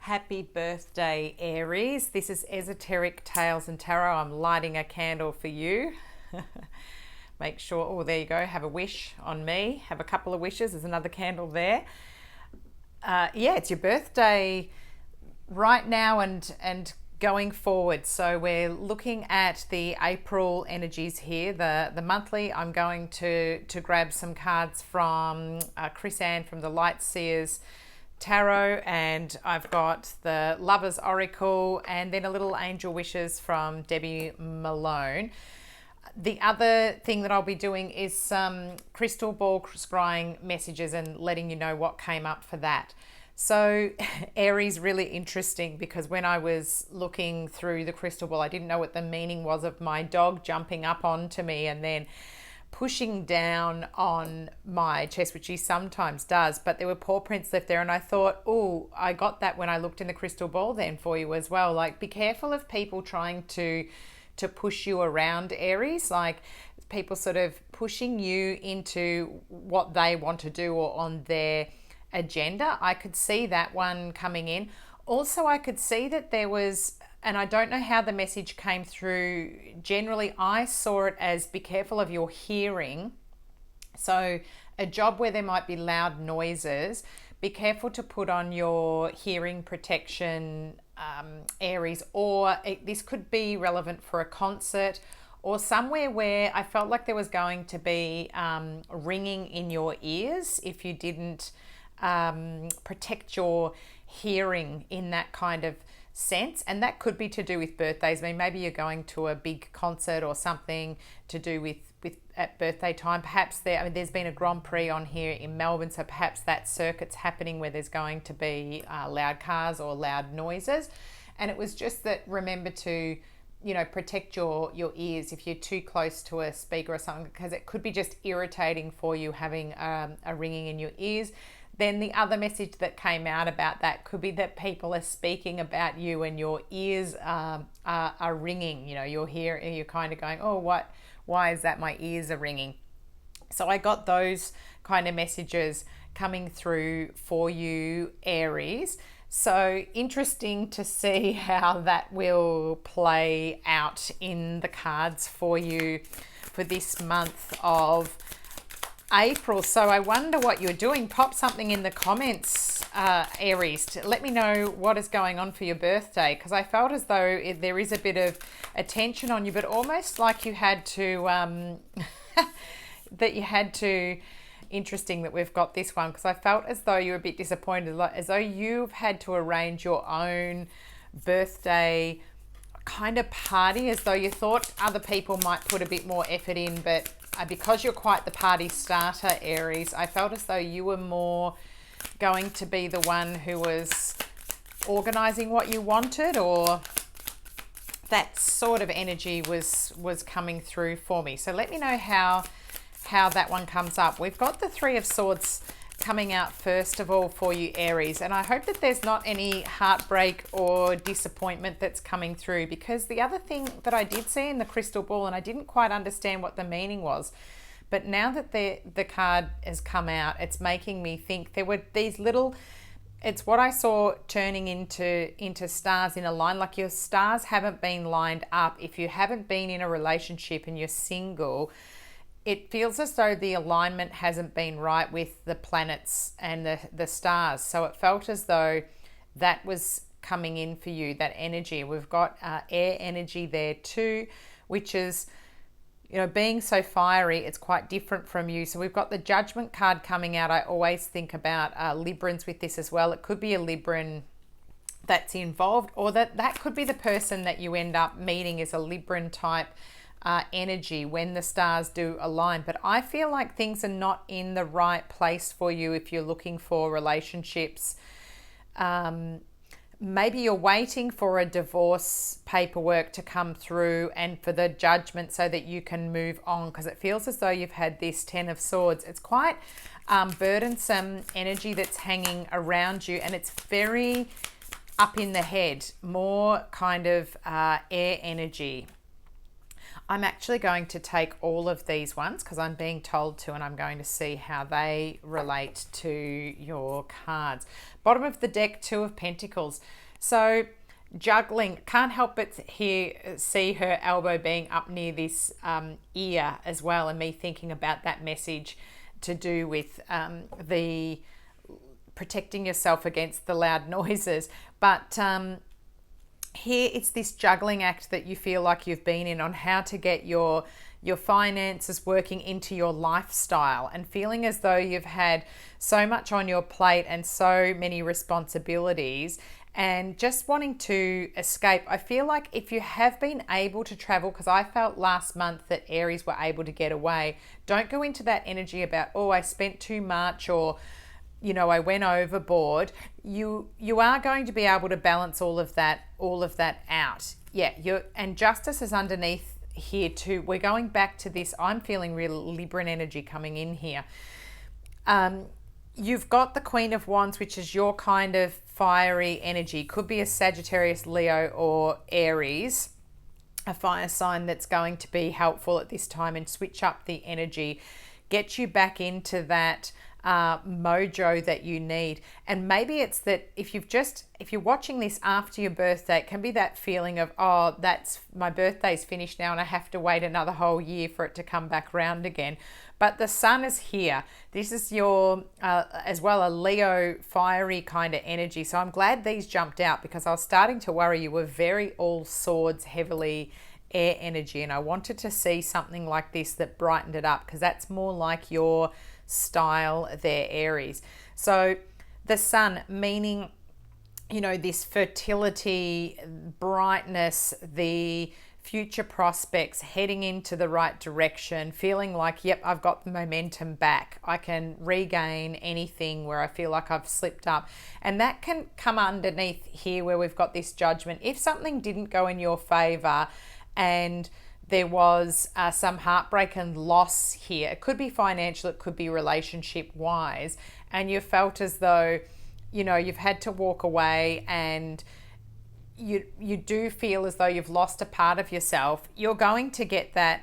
Happy birthday, Aries. This is Esoteric Tales and Tarot. I'm lighting a candle for you. Make sure, oh, there you go. Have a wish on me. Have a couple of wishes. There's another candle there. Yeah, it's your birthday right now and going forward. So we're looking at the April energies here. The monthly, I'm going to grab some cards from Chris Ann from the Light Seers Tarot, and I've got the Lover's Oracle and then a little Angel Wishes from Debbie Malone. The other thing that I'll be doing is some crystal ball scrying messages and letting you know what came up for that. So Aries, really interesting, because when I was looking through the crystal ball, I didn't know what the meaning was of my dog jumping up onto me and then pushing down on my chest, which he sometimes does, but there were paw prints left there, and I thought, oh, I got that when I looked in the crystal ball then for you as well. Like, be careful of people trying to push you around, Aries, like people sort of pushing you into what they want to do or on their agenda. I could see that one coming in. Also, I could see that there was, and I don't know how the message came through. Generally, I saw it as be careful of your hearing. So a job where there might be loud noises, be careful to put on your hearing protection, Aries, or this could be relevant for a concert or somewhere where I felt like there was going to be ringing in your ears if you didn't protect your hearing in that kind of sense. And that could be to do with birthdays. I mean, maybe you're going to a big concert or something to do with at birthday time. Perhaps there's been a Grand Prix on here in Melbourne, so perhaps that circuit's happening where there's going to be loud cars or loud noises. And it was just that, remember to protect your ears if you're too close to a speaker or something, because it could be just irritating for you having a ringing in your ears. Then the other message that came out about that could be that people are speaking about you and your ears are ringing. You're kind of going, oh, why is that my ears are ringing? So I got those kind of messages coming through for you, Aries. So interesting to see how that will play out in the cards for you for this month of April. So I wonder what you're doing. Pop something in the comments, Aries, to let me know what is going on for your birthday, because I felt as though there is a bit of attention on you, but almost like you had to interesting that we've got this one, because I felt as though you were a bit disappointed, as though you've had to arrange your own birthday kind of party, as though you thought other people might put a bit more effort in, but because you're quite the party starter, Aries, I felt as though you were more going to be the one who was organizing what you wanted, or that sort of energy was coming through for me. So let me know how that one comes up. We've got the Three of Swords coming out first of all for you, Aries, and I hope that there's not any heartbreak or disappointment that's coming through, because the other thing that I did see in the crystal ball, and I didn't quite understand what the meaning was, but now that the card has come out, it's making me think there were these little, it's what I saw turning into stars in a line, like your stars haven't been lined up. If you haven't been in a relationship and you're single, it feels as though the alignment hasn't been right with the planets and the stars. So it felt as though that was coming in for you, that energy. We've got air energy there too, which is, being so fiery, it's quite different from you. So we've got the Judgment card coming out. I always think about Librans with this as well. It could be a Libran that's involved, or that could be the person that you end up meeting is a Libran type energy when the stars do align. But I feel like things are not in the right place for you if you're looking for relationships. Maybe you're waiting for a divorce paperwork to come through and for the Judgment so that you can move on, because it feels as though you've had this Ten of Swords. It's quite burdensome energy that's hanging around you, and it's very up in the head, more kind of air energy. I'm actually going to take all of these ones because I'm being told to, and I'm going to see how they relate to your cards. Bottom of the deck, Two of Pentacles. So juggling, can't help but see her elbow being up near this ear as well, and me thinking about that message to do with the protecting yourself against the loud noises. But here it's this juggling act that you feel like you've been in on how to get your finances working into your lifestyle, and feeling as though you've had so much on your plate and so many responsibilities and just wanting to escape. I feel like if you have been able to travel, because I felt last month that Aries were able to get away, don't go into that energy about, oh, I spent too much, or I went overboard. You are going to be able to balance all of that out. Yeah, and justice is underneath here too. We're going back to this. I'm feeling real Libran energy coming in here. You've got the Queen of Wands, which is your kind of fiery energy. Could be a Sagittarius, Leo, or Aries, a fire sign that's going to be helpful at this time and switch up the energy, get you back into that mojo that you need. And maybe it's that if you're watching this after your birthday, it can be that feeling of, oh, that's my birthday's finished now and I have to wait another whole year for it to come back round again. But the sun is here. This is your as well a Leo fiery kind of energy. So I'm glad these jumped out, because I was starting to worry you were very all swords, heavily air energy, and I wanted to see something like this that brightened it up, because that's more like your style there, Aries. So the sun, meaning this fertility, brightness, the future prospects, heading into the right direction, feeling like, yep, I've got the momentum back. I can regain anything where I feel like I've slipped up. And that can come underneath here where we've got this Judgment. If something didn't go in your favor and there was some heartbreak and loss here, it could be financial, it could be relationship wise, and you felt as though you've had to walk away, and you do feel as though you've lost a part of yourself, you're going to get that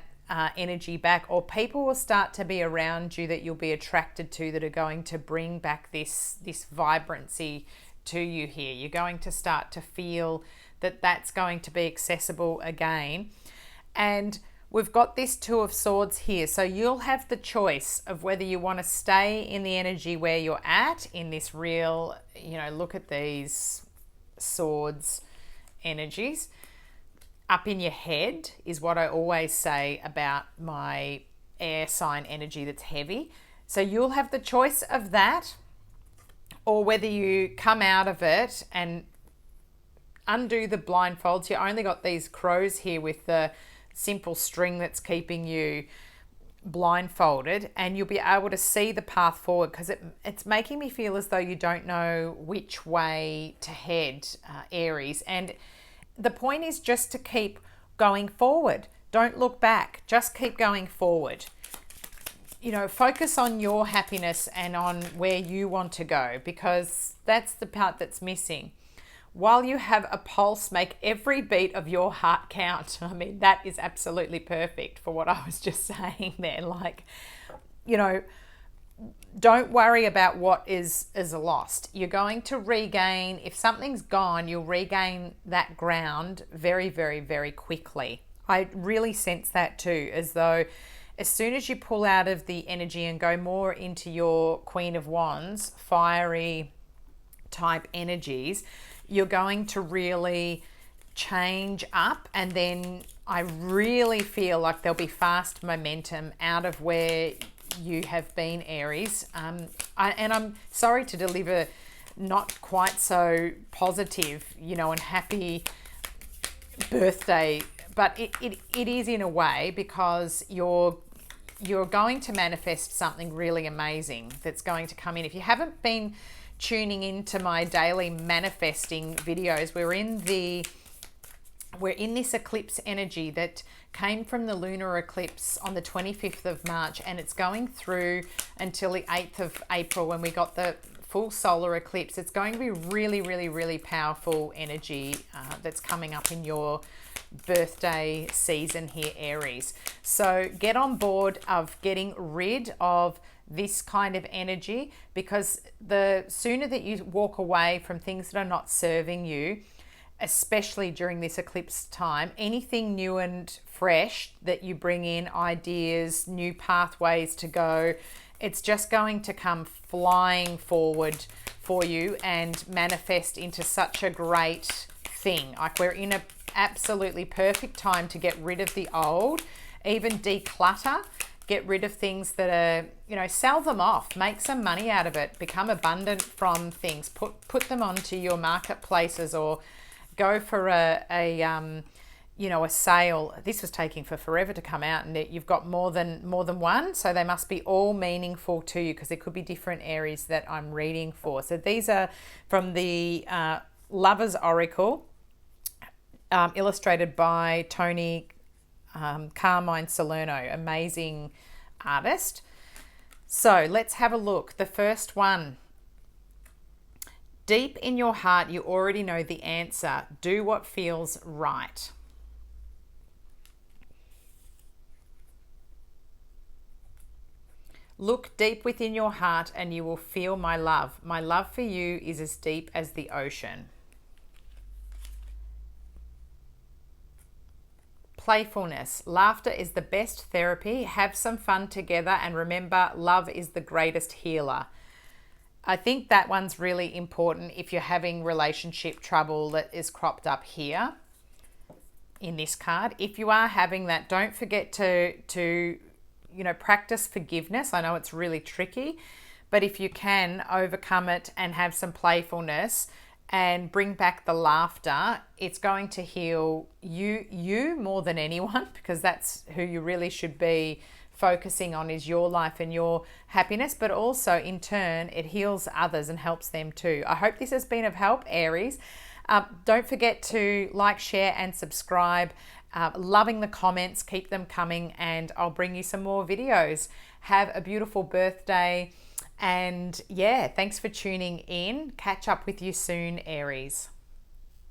energy back, or people will start to be around you that you'll be attracted to, that are going to bring back this vibrancy to you here. You're going to start to feel that that's going to be accessible again. And we've got this Two of Swords here. So you'll have the choice of whether you want to stay in the energy where you're at, in this real, look at these swords energies. Up in your head is what I always say about my air sign energy that's heavy. So you'll have the choice of that, or whether you come out of it and undo the blindfolds. You only got these crows here with the simple string that's keeping you blindfolded, and you'll be able to see the path forward, because it's making me feel as though you don't know which way to head, Aries. And the point is just to keep going forward. Don't look back, just keep going forward. Focus on your happiness and on where you want to go, because that's the part that's missing. While you have a pulse, make every beat of your heart count. I mean, that is absolutely perfect for what I was just saying there. Like, don't worry about what is lost. You're going to regain, if something's gone, you'll regain that ground very, very, very quickly. I really sense that too, as though as soon as you pull out of the energy and go more into your Queen of Wands, fiery type energies, you're going to really change up. And then I really feel like there'll be fast momentum out of where you have been, Aries. And I'm sorry to deliver not quite so positive, and happy birthday, but it is in a way, because you're going to manifest something really amazing that's going to come in. If you haven't been tuning into my daily manifesting videos, we're in this eclipse energy that came from the lunar eclipse on the 25th of March, and it's going through until the 8th of April when we got the full solar eclipse. It's going to be really, really, really powerful energy that's coming up in your birthday season here, Aries. So get on board of getting rid of this kind of energy, because the sooner that you walk away from things that are not serving you, especially during this eclipse time, anything new and fresh that you bring in, ideas, new pathways to go, it's just going to come flying forward for you and manifest into such a great thing. Like, we're in a absolutely perfect time to get rid of the old, even declutter, get rid of things that are, you know, sell them off, make some money out of it, become abundant from things, put them onto your marketplaces, or go for a you know, a sale. This was taking for forever to come out, and you've got more than one, so they must be all meaningful to you, because there could be different areas that I'm reading for. So these are from the Lover's Oracle, illustrated by Toni, Carmine Salerno, amazing artist. So let's have a look. The first one. Deep in your heart, you already know the answer. Do what feels right. Look deep within your heart and you will feel my love. My love for you is as deep as the ocean. Playfulness. Laughter is the best therapy. Have some fun together, and remember, love is the greatest healer. I think that one's really important if you're having relationship trouble that is cropped up here in this card. If you are having that, don't forget to you know, practice forgiveness. I know it's really tricky, but if you can overcome it and have some playfulness and bring back the laughter, it's going to heal you more than anyone, because that's who you really should be focusing on, is your life and your happiness, but also in turn it heals others and helps them too. I hope this has been of help, Aries. Don't forget to like, share and subscribe. Loving the comments, keep them coming, and I'll bring you some more videos. Have a beautiful birthday, and yeah, thanks for tuning in. Catch up with you soon, Aries.